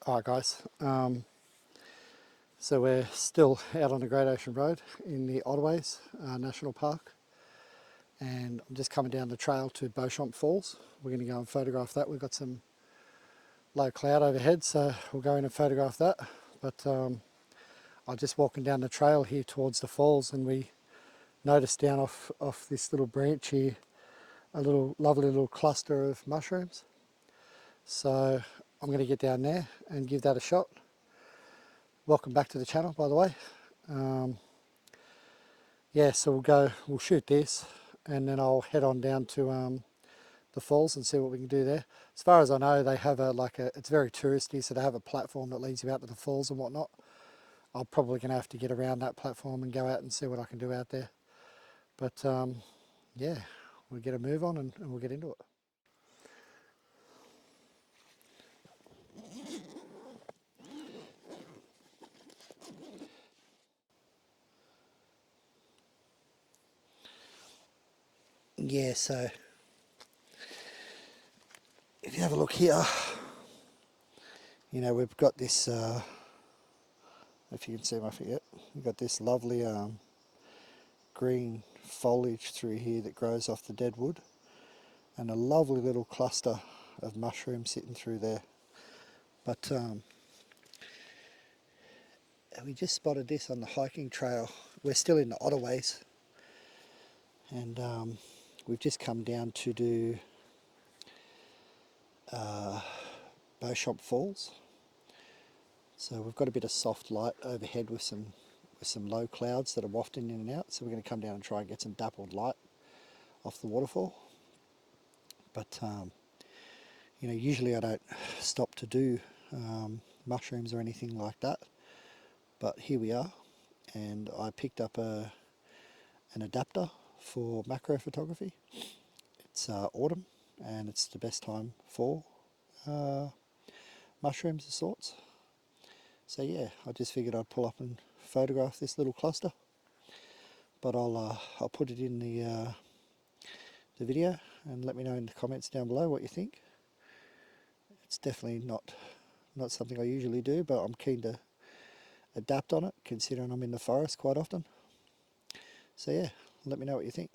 Alright guys, so we're still out on the Great Ocean Road in the Otways National Park, and I'm just coming down the trail to Beauchamp Falls. We're going to go and photograph that. We've got some low cloud overhead, so we'll go in and photograph that. But I'm just walking down the trail here towards the falls, and we noticed down off this little branch here a lovely little cluster of mushrooms. So I'm going to get down there and give that a shot. Welcome back to the channel, by the way. Yeah, so we'll shoot this, and then I'll head on down to the falls and see what we can do there. As far as I know, they have it's very touristy, so they have a platform that leads you out to the falls and whatnot. I'm probably going to have to get around that platform and go out and see what I can do out there. But yeah, we'll get a move on and we'll get into it. Yeah, so if you have a look here, you know, we've got this, if you can see my feet, yep, we've got this lovely green foliage through here that grows off the dead wood, and a lovely little cluster of mushrooms sitting through there. But we just spotted this on the hiking trail. We're still in the Otways, and we've just come down to do Beauchamp Falls. So we've got a bit of soft light overhead with some low clouds that are wafting in and out. So we're going to come down and try and get some dappled light off the waterfall. But you know, usually I don't stop to do mushrooms or anything like that. But here we are, and I picked up an adapter for macro photography. It's autumn, and it's the best time for mushrooms of sorts. So yeah, I just figured I'd pull up and photograph this little cluster. But I'll put it in the video, and let me know in the comments down below what you think. It's definitely not something I usually do, but I'm keen to adapt on it, considering I'm in the forest quite often. So yeah, let me know what you think.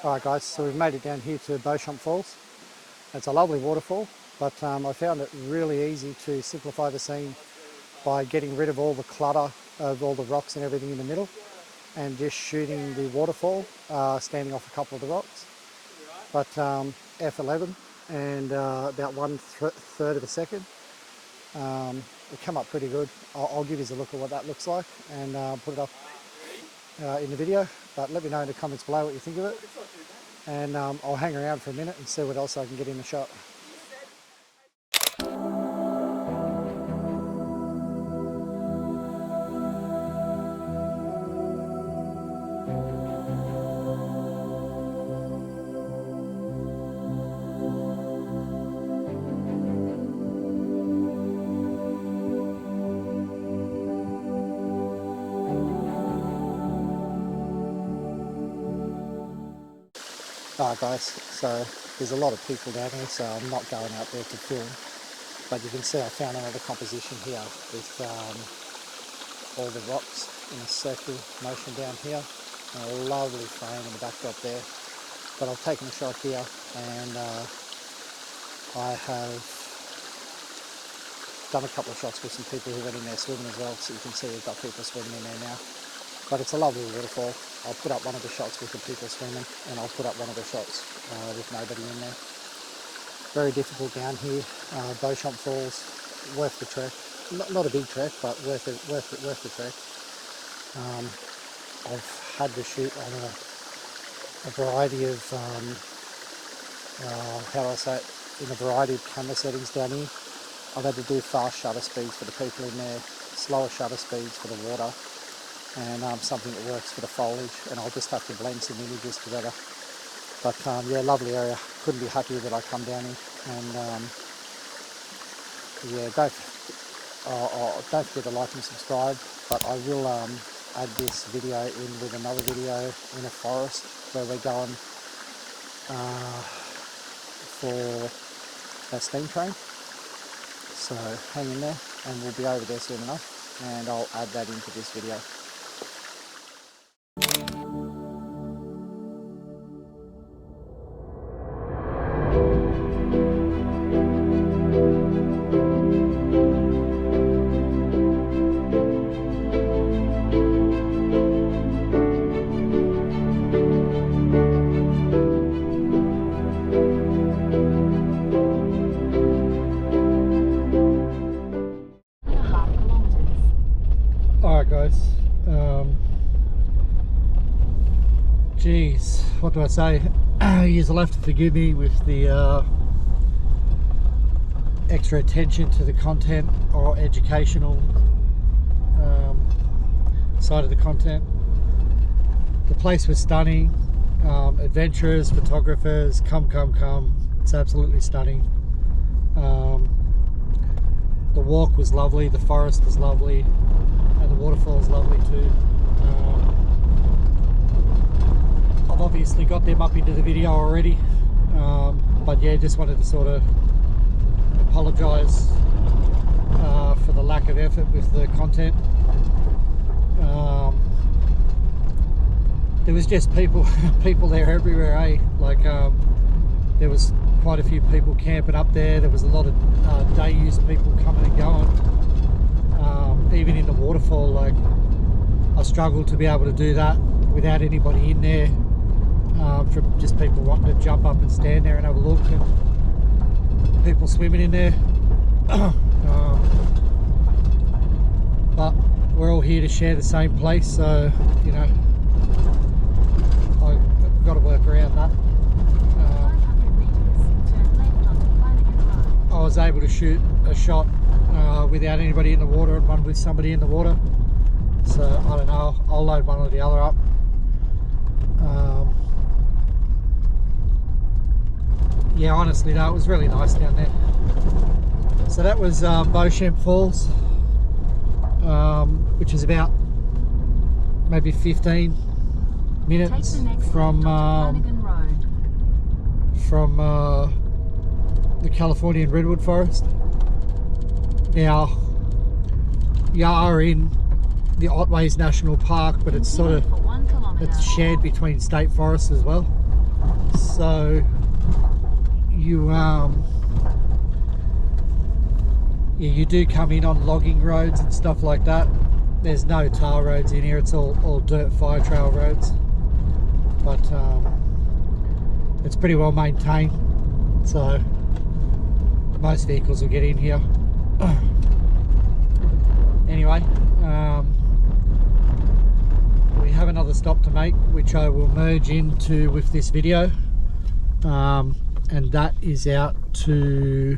Alright guys, so we've made it down here to Beauchamp Falls. It's a lovely waterfall, but I found it really easy to simplify the scene by getting rid of all the clutter of all the rocks and everything in the middle, and just shooting the waterfall, standing off a couple of the rocks. But f11 and about 1/3 of a second, it come up pretty good. I'll give you a look at what that looks like and put it up in the video. But let me know in the comments below what you think of it, and I'll hang around for a minute and see what else I can get in the shot. Alright guys, so there's a lot of people down here, so I'm not going out there to film, but you can see I found another composition here with all the rocks in a circular motion down here, and a lovely frame in the backdrop there. But I've taken a shot here, and I have done a couple of shots with some people who went in there swimming as well, so you can see we've got people swimming in there now. But it's a lovely waterfall. I'll put up one of the shots with the people swimming, and I'll put up one of the shots with nobody in there. Very difficult down here. Beauchamp Falls, worth the trek. Not a big trek, but worth the trek. I've had to shoot on a variety of, how do I say it, in a variety of camera settings down here. I've had to do fast shutter speeds for the people in there, slower shutter speeds for the water, and something that works for the foliage, and I'll just have to blend some images together. But yeah, lovely area. Couldn't be happier that I come down here. And yeah, don't forget to like and subscribe. But I will add this video in with another video in a forest where we're going for a steam train. So hang in there, and we'll be over there soon enough, and I'll add that into this video. Alright guys, geez, what do I say? You'll have to forgive me with the extra attention to the content or educational side of the content. The place was stunning. Adventurers, photographers, come. It's absolutely stunning. The walk was lovely, the forest was lovely, and the waterfall is lovely too. I've obviously got them up into the video already, but yeah, just wanted to sort of apologise for the lack of effort with the content. There was just people there everywhere, eh? Like there was quite a few people camping up there. There was a lot of day use people coming and going. Even in the waterfall, like I struggled to be able to do that without anybody in there, from just people wanting to jump up and stand there and have a look, and people swimming in there. But we're all here to share the same place, so you know, I've got to work around that. I was able to shoot a shot without anybody in the water and one with somebody in the water, so I don't know, I'll load one or the other up. Yeah, honestly though, it was really nice down there. So that was Beauchamp Falls, which is about maybe 15 minutes from the Californian redwood forest. Now, you are in the Otways National Park, but it's sort of, it's shared between state forests as well. So you yeah, you do come in on logging roads and stuff like that. There's no tar roads in here, it's all dirt fire trail roads, but it's pretty well maintained, so most vehicles will get in here. Anyway, we have another stop to make, which I will merge into with this video, and that is out to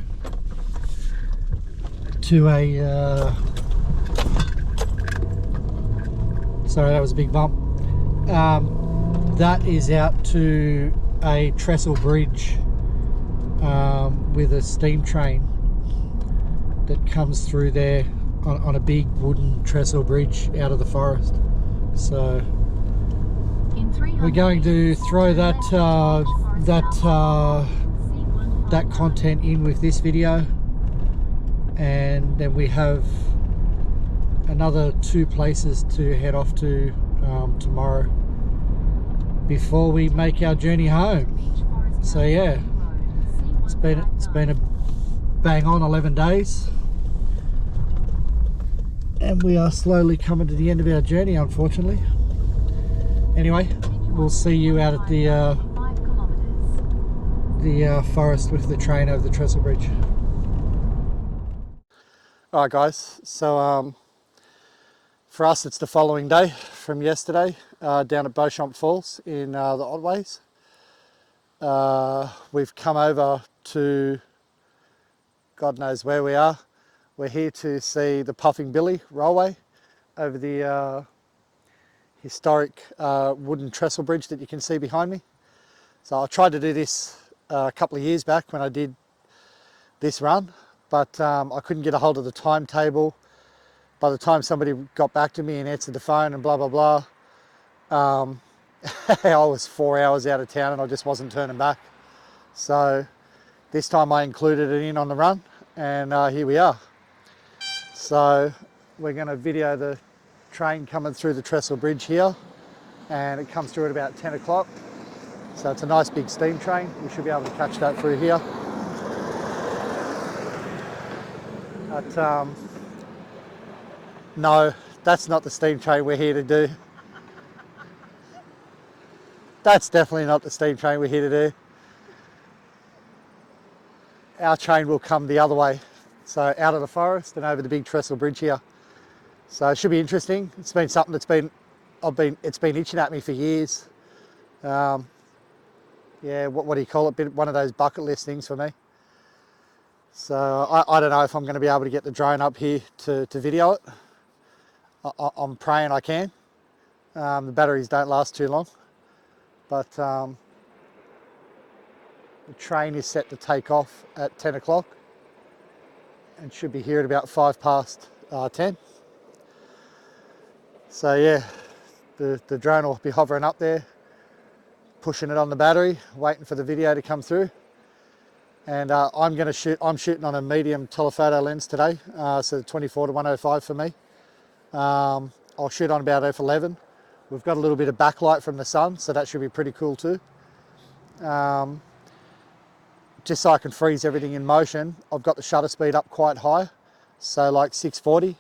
a sorry, that was a big bump. That is out to a trestle bridge with a steam train that comes through there on a big wooden trestle bridge out of the forest. So we're going to throw that that content in with this video, and then we have another 2 places to head off to tomorrow before we make our journey home. So yeah, it's been a bang on 11 days. And we are slowly coming to the end of our journey, unfortunately. Anyway, we'll see you out at the forest with the train over the trestle bridge. Alright guys, so for us it's the following day from yesterday, down at Beauchamp Falls in the Otways. We've come over to God knows where we are. We're here to see the Puffing Billy Railway over the historic wooden trestle bridge that you can see behind me. So I tried to do this a couple of years back when I did this run, but I couldn't get a hold of the timetable. By the time somebody got back to me and answered the phone and blah, blah, blah, I was 4 hours out of town and I just wasn't turning back. So this time I included it in on the run, and here we are. So we're going to video the train coming through the trestle bridge here, and it comes through at about 10 o'clock. So it's a nice big steam train. We should be able to catch that through here. But no, that's not the steam train we're here to do. That's definitely not the steam train we're here to do. Our train will come the other way. So out of the forest and over the big trestle bridge here. So it should be interesting. It's been something that's been itching at me for years. Yeah, what do you call it? One of those bucket list things for me. So I don't know if I'm going to be able to get the drone up here to video it. I'm praying I can. The batteries don't last too long. But the train is set to take off at 10 o'clock and should be here at about 10:05. So yeah, the drone will be hovering up there, pushing it on the battery, waiting for the video to come through. And I'm shooting on a medium telephoto lens today, so 24-105 for me. I'll shoot on about f11. We've got a little bit of backlight from the sun, so that should be pretty cool too. Just so I can freeze everything in motion, I've got the shutter speed up quite high, so like 640.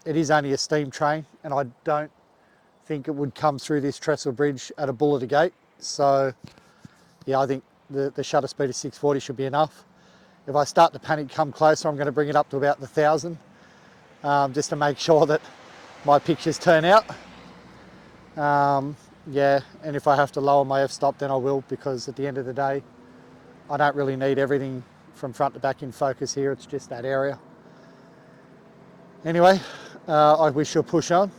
It is only a steam train, and I don't think it would come through this trestle bridge at a bullet a gate. So yeah, I think the shutter speed of 640 should be enough. If I start to panic come closer, I'm going to bring it up to about 1,000, just to make sure that my pictures turn out. Yeah, and if I have to lower my f-stop, then I will, because at the end of the day, I don't really need everything from front to back in focus here. It's just that area. Anyway, we shall push on.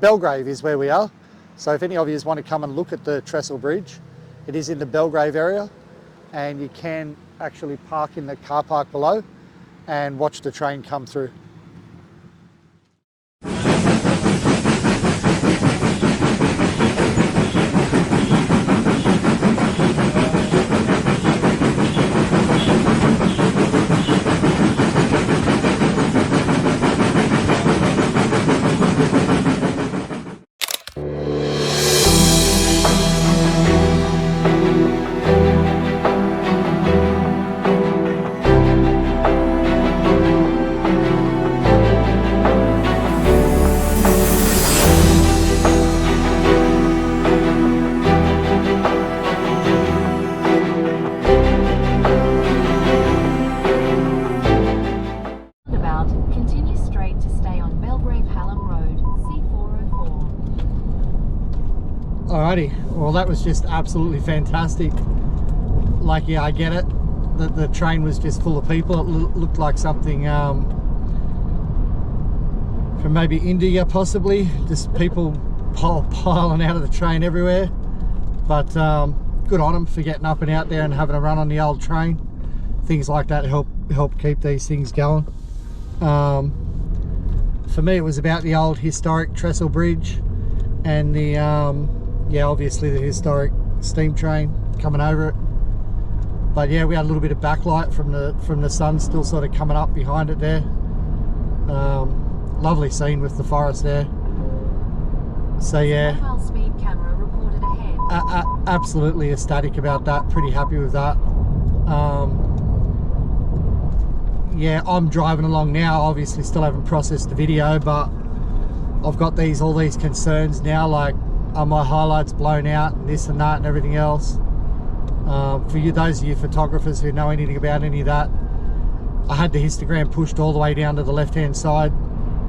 Belgrave is where we are. So if any of you want to come and look at the trestle bridge, it is in the Belgrave area, and you can actually park in the car park below and watch the train come through. Alrighty, well that was just absolutely fantastic. Like, yeah, I get it. The train was just full of people. It looked like something from maybe India possibly. Just people piling out of the train everywhere. But good on them for getting up and out there and having a run on the old train. Things like that help keep these things going. For me it was about the old historic trestle bridge and the yeah, obviously the historic steam train coming over it. But yeah, we had a little bit of backlight from the sun still sort of coming up behind it there. Lovely scene with the forest there. So yeah, speed camera reported ahead. Absolutely ecstatic about that. Pretty happy with that. yeah, I'm driving along now. Obviously still haven't processed the video, but I've got all these concerns now, like are my highlights blown out and this and that and everything else. For you, those of you photographers who know anything about any of that, I had the histogram pushed all the way down to the left hand side,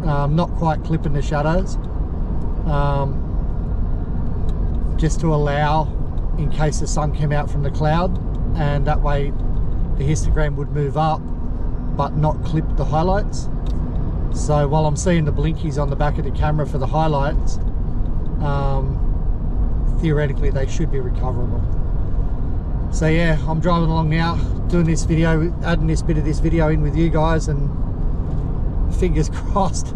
not quite clipping the shadows, just to allow in case the sun came out from the cloud, and that way the histogram would move up but not clip the highlights. So while I'm seeing the blinkies on the back of the camera for the highlights, theoretically they should be recoverable. So yeah, I'm driving along now, doing this video, adding this bit of this video in with you guys, and fingers crossed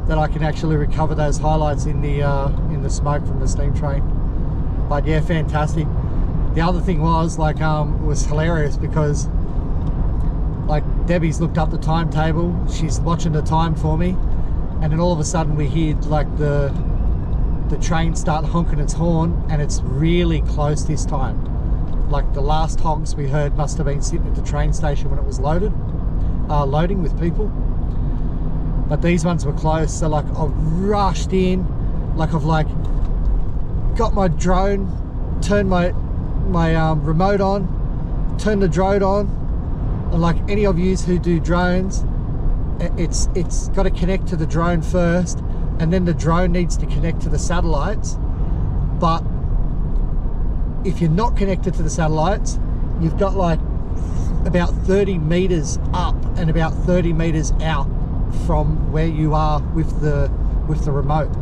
that I can actually recover those highlights in the smoke from the steam train. But yeah, fantastic. The other thing was, like, it was hilarious because, like, Debbie's looked up the timetable, she's watching the time for me, and then all of a sudden we hear like the train start honking its horn, and it's really close this time. Like the last honks we heard must have been sitting at the train station when it was loading with people, but these ones were close. So like I rushed in, like I've like got my drone, turned my remote on, turned the drone on, and like any of you who do drones, it's got to connect to the drone first, and then the drone needs to connect to the satellites. But if you're not connected to the satellites, you've got like about 30 meters up and about 30 meters out from where you are with the remote.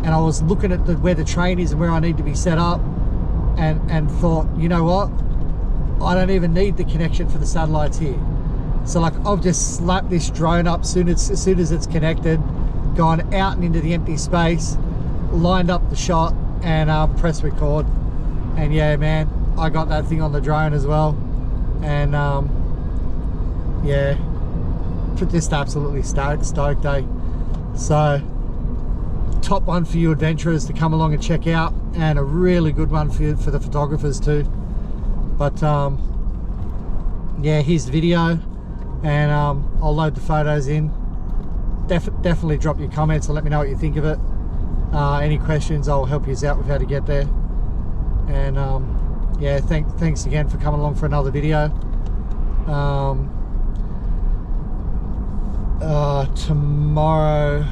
And I was looking at where the train is and where I need to be set up, and thought, you know what, I don't even need the connection for the satellites here. So like I've just slapped this drone up as soon as it's connected, gone out and into the empty space, lined up the shot, and press record. And yeah, man, I got that thing on the drone as well, and yeah, just absolutely stoked, eh? So top one for you adventurers to come along and check out, and a really good one for the photographers too. But yeah, here's the video, and I'll load the photos in. Definitely drop your comments and let me know what you think of it. Any questions, I'll help you out with how to get there. And yeah, thanks again for coming along for another video. Tomorrow,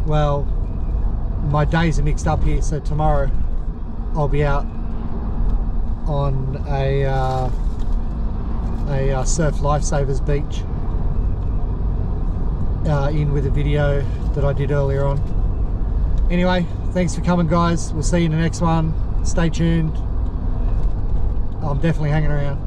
well, my days are mixed up here, so tomorrow I'll be out on a surf lifesavers beach, in with a video that I did earlier on. Anyway, thanks for coming, guys. We'll see you in the next one. Stay tuned. I'm definitely hanging around.